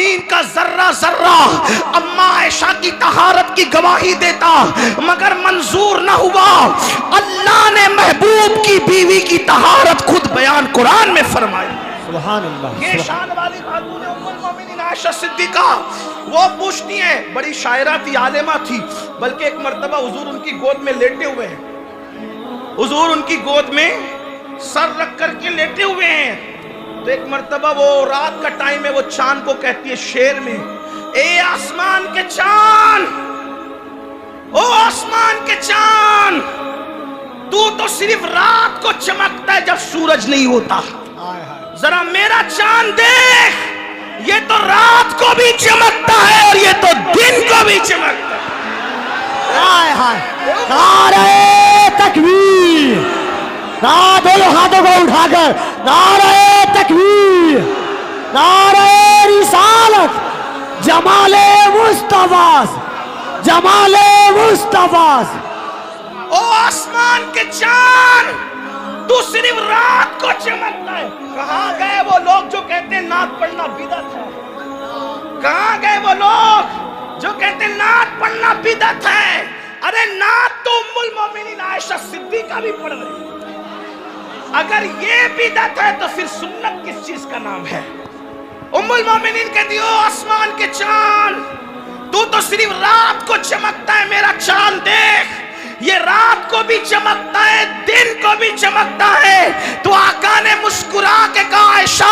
زمین کا ذرہ ذرہ اما عائشہ کی طہارت کی گواہی دیتا مگر منظور نہ ہوا. اللہ نے محبوب کی بیوی کی طہارت خود بیان قرآن میں فرمائی. سبحان اللہ. یہ شان والی خاتون ام المومنین عائشہ صدیقہ. وہ پوچھتی ہیں، بڑی شاعرہ تھی، عالمہ تھی، بلکہ ایک مرتبہ حضور ان کی گود میں لیٹے ہوئے ہیں. حضور ان کی گود میں سر رکھ کر کے لیٹے ہوئے ہیں. تو ایک مرتبہ وہ رات کا ٹائم ہے، وہ چاند کو کہتی ہے شعر میں، اے آسمان کے چاند، او آسمان کے چاند، تو صرف رات کو چمکتا ہے جب سورج نہیں ہوتا. ذرا میرا چاند دیکھ، یہ تو رات کو بھی چمکتا ہے اور یہ تو دن کو بھی چمکتا ہے. نعرہ تکبیر. دونوں ہاتھوں کو اٹھا کر نعرہ تکبیر، نعرہ رسالت. جمال مصطفیٰ، جمال مصطفیٰ. او آسمان کے چاند، تو صرف رات کو چمکتا ہے. کہاں گئے وہ لوگ جو کہتے ہیں نعت پڑھنا بدعت ہے؟ کہاں گئے وہ لوگ جو کہتے ہیں نعت پڑھنا بدعت ہے؟ ارے نعت تو ام المومنین عائشہ صدیقہ بھی پڑھ رہی ہے. اگر یہ بدعت ہے تو پھر سنت کس چیز کا نام ہے؟ ام المومنین کہتی ہو آسمان کے چاند، تو صرف رات کو چمکتا ہے، میرا چاند دیکھ، یہ رات کو بھی چمکتا ہے، دن کو بھی چمکتا ہے. تو آقا نے مسکرا کے کہا عائشہ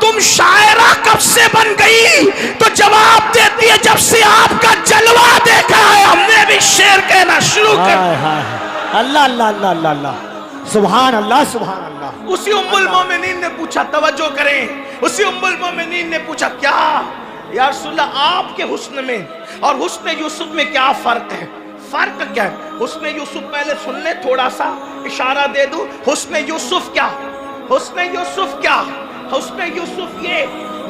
تم شاعرہ کب سے بن گئی؟ تو جواب دیتی ہے جب سے آپ کا جلوہ دیکھا ہے ہم نے بھی شعر کہنا شروع کر. اللہ اللہ اللہ اللہ اللہ. سبحان اللہ سبحان اللہ. اسی ام المومنین نے پوچھا، توجہ کریں، اسی ام المومنین نے پوچھا کیا یا رسول اللہ آپ کے حسن میں اور حسن یوسف میں کیا فرق ہے؟ فرق کیا ہے؟ حسن یوسف پہلے سن لیں، تھوڑا سا اشارہ دے دوں. حسن یوسف کیا؟ حسن یوسف کیا؟ حسن یوسف یہ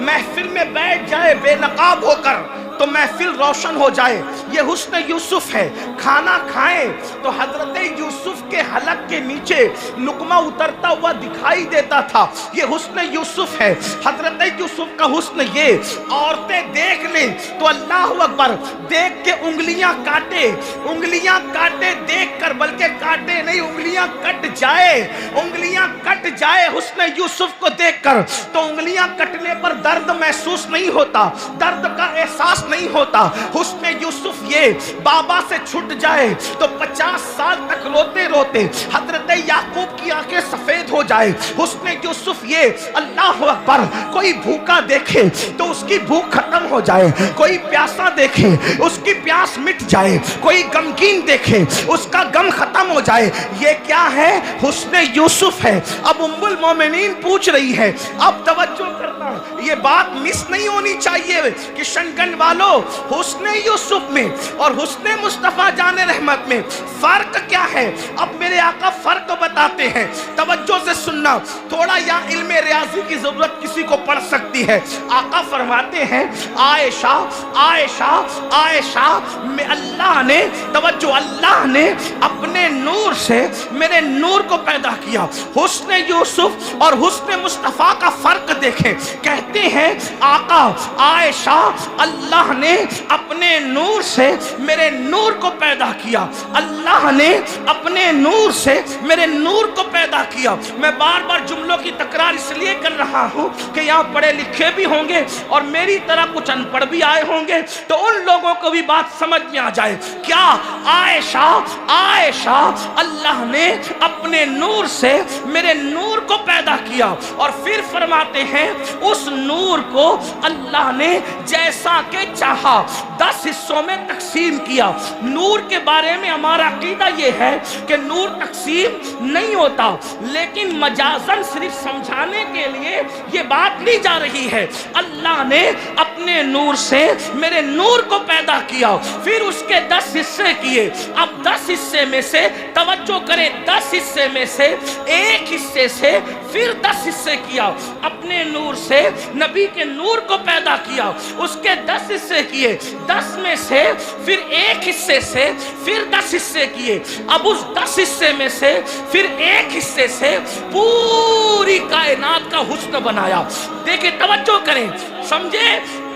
محفل میں بیٹھ جائے بے نقاب ہو کر تو محفل روشن ہو جائے، یہ حسن یوسف ہے. کھانا کھائیں تو حضرت یوسف کے حلق کے نیچے لقمہ اترتا ہوا دکھائی دیتا تھا، یہ حسن یوسف ہے. حضرت یوسف کا حسن یہ عورتیں دیکھ لیں تو اللہ اکبر دیکھ کے انگلیاں کاٹے، انگلیاں کاٹے دیکھ کر، بلکہ کاٹے نہیں انگلیاں کٹ جائے، انگلیاں کٹ جائے حسن یوسف کو دیکھ کر. تو انگلیاں کٹنے پر درد محسوس نہیں ہوتا، درد کا احساس نہیں ہوتا. حسن یوسف یہ بابا سے چھٹ جائے تو 50 سال تک روتے روتے حضرت یعقوب کی آنکھیں سفید ہو جائے. حسن یوسف یہ اللہ اکبر کوئی بھوکا دیکھے تو اس کی بھوک ختم ہو جائے، کوئی پیاسا دیکھے اس کی پیاس مٹ جائے، کوئی غمگین دیکھے اس کا غم ختم ہو جائے. یہ کیا ہے؟ حسن یوسف ہے. اب ام المومنین پوچھ رہی ہے، اب توجہ کرنا، یہ بات مس نہیں ہونی چاہیے کشن گنج والو، حسن یوسف میں اور حسن مصطفیٰ جان رحمت میں فرق کیا ہے؟ اب میرے آقا فرق بتاتے ہیں، توجہ سے سننا. تھوڑا یا علم ریاضی کی ضرورت کسی کو پڑ سکتی ہے. آقا فرماتے ہیں عائشہ عائشہ عائشہ میں اللہ نے، توجہ، اللہ نے اپنے نور سے میرے نور کو پیدا کیا. حسن یوسف اور حسن مصطفیٰ کا فرق دیکھیں. کہتے ہیں آقا عائشہ اللہ نے اپنے نور سے میرے نور کو پیدا کیا، اللہ نے اپنے نور سے میرے نور کو پیدا کیا. میں بار بار جملوں کی تکرار اس لیے کر رہا ہوں کہ یہاں پڑھے لکھے بھی ہوں گے اور میری طرح کچھ ان پڑھ بھی آئے ہوں گے، تو ان لوگوں کو بھی بات سمجھ میں آ جائے. کیا عائشہ عائشہ اللہ نے اپنے نور سے میرے نور کو پیدا کیا اور پھر فرماتے ہیں اس نور کو اللہ نے جیسا کہ چاہا 10 حصوں میں تقسیم کیا. نور کے بارے میں ہمارا عقیدہ یہ ہے کہ نور تقسیم نہیں ہوتا، لیکن مجازن صرف سمجھانے کے لیے یہ بات لی جا رہی ہے. اللہ نے اپنے نور سے میرے نور کو پیدا کیا، پھر اس کے 10 حصے کیے. اب 10 حصے میں سے توجہ کریں، 10 حصے میں سے ایک حصے سے پھر 10 حصے کیا. اپنے نور سے نبی کے نور کو پیدا کیا، اس کے 10 حصے کیے، 10 میں سے پھر ایک حصے سے پھر 10 حصے کیے. اب اس 10 حصے میں سے پھر ایک حصے سے پوری کائنات کا حسن بنایا. دیکھیں توجہ کریں، سمجھے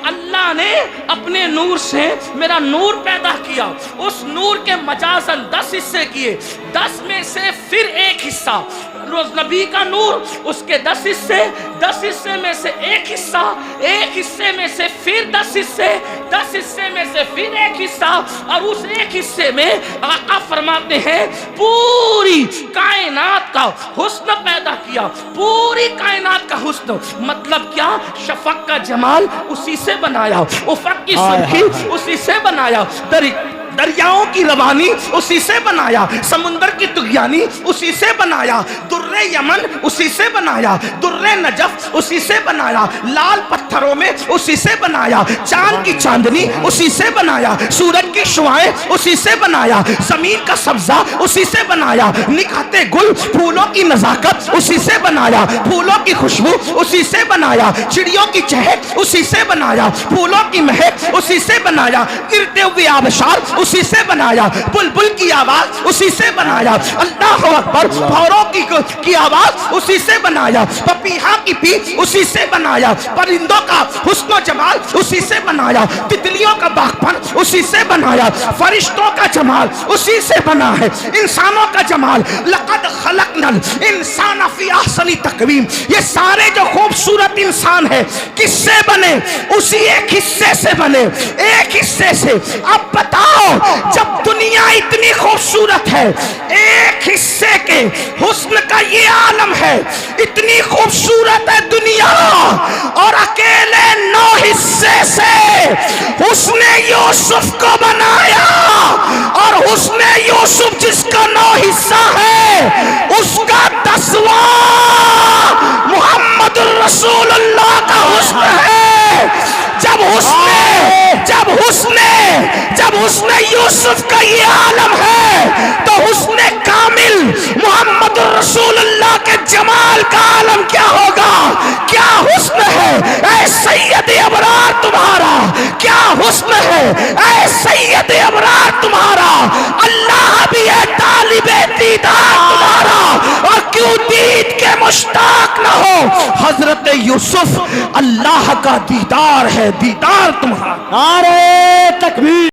اللہ نے اپنے نور سے میرا نور پیدا کیا، اس نور کے مجازن 10 حصے کیے، 10 میں سے پھر ایک حصہ روز نبی کا نور، اس کے 10 حصے، 10 حصے میں سے ایک حصہ، ایک حصے میں سے پھر 10 حصے، 10 حصے میں سے پھر ایک حصہ، اور اس ایک حصے میں آقا فرماتے ہیں پوری کائنات کا حسن پیدا کیا، پوری کائنات کا حسن، مطلب کیا؟ شفق کا جمال اسی سے بنایا، افق کی سرخی اسی سے بنایا، دریاؤں کی روانی اسی سے بنایا، سمندر کی طغیانی اسی سے بنایا، در یمن اسی سے بنایا، در نجف اسی سے بنایا، لال پتھروں میں اسی سے بنایا، چاند کی چاندنی اسی سے بنایا، سورج کی شعاعیں اسی سے بنایا، زمین کا سبزہ اسی سے بنایا، نکھرتے گل پھولوں کی نزاکت اسی سے بنایا، پھولوں کی خوشبو اسی سے بنایا، چڑیوں کی چہک اسی سے بنایا، پھولوں کی مہک اسی سے بنایا، گرتے ہوئے آبشار اسی سے بنایا، بلبل کی آواز اسی سے بنایا، اللہ اکبر، بھوروں کی آواز اسی سے بنایا، پپیہا کی پیچ اسی سے بنایا، پرندوں کا حسن و جمال اسی سے بنایا، تتلیوں کا باغپن اسی سے بنایا، فرشتوں کا جمال اسی سے بنا ہے، انسانوں کا جمال، لقد خلقنا الانسان فی احسن تقویم، یہ سارے جو خوبصورت انسان ہے کس سے بنے؟ اسی ایک حصے سے بنے، ایک حصے سے۔ اب بتاؤ جب دنیا اتنی خوبصورت ہے، ایک حصے کے حسن کا یہ عالم ہے، اتنی خوبصورت ہے دنیا، اور اکیلے 9 حصے سے حسن یوسف کو بنایا، اور حسن یوسف جس کا 9 حصہ ہے اس کا 10واں محمد الرسول اللہ کا حسن ہے۔ جب حسن یوسف کا یہ عالم ہے تو حسن کامل محمد الرسول اللہ کے جمال کا عالم کیا ہوگا؟ کیا حسن ہے اے سید ابرار تمہارا، کیا حسن ہے اے سید ابرار تمہارا، اللہ بھی ہے طالب دیدار تمہارا، اور کیوں دید کے مشتاق نہ ہو؟ حضرت یوسف اللہ کا دیدار ہے، دیدار تمہارا۔ نعرہ تکبیر۔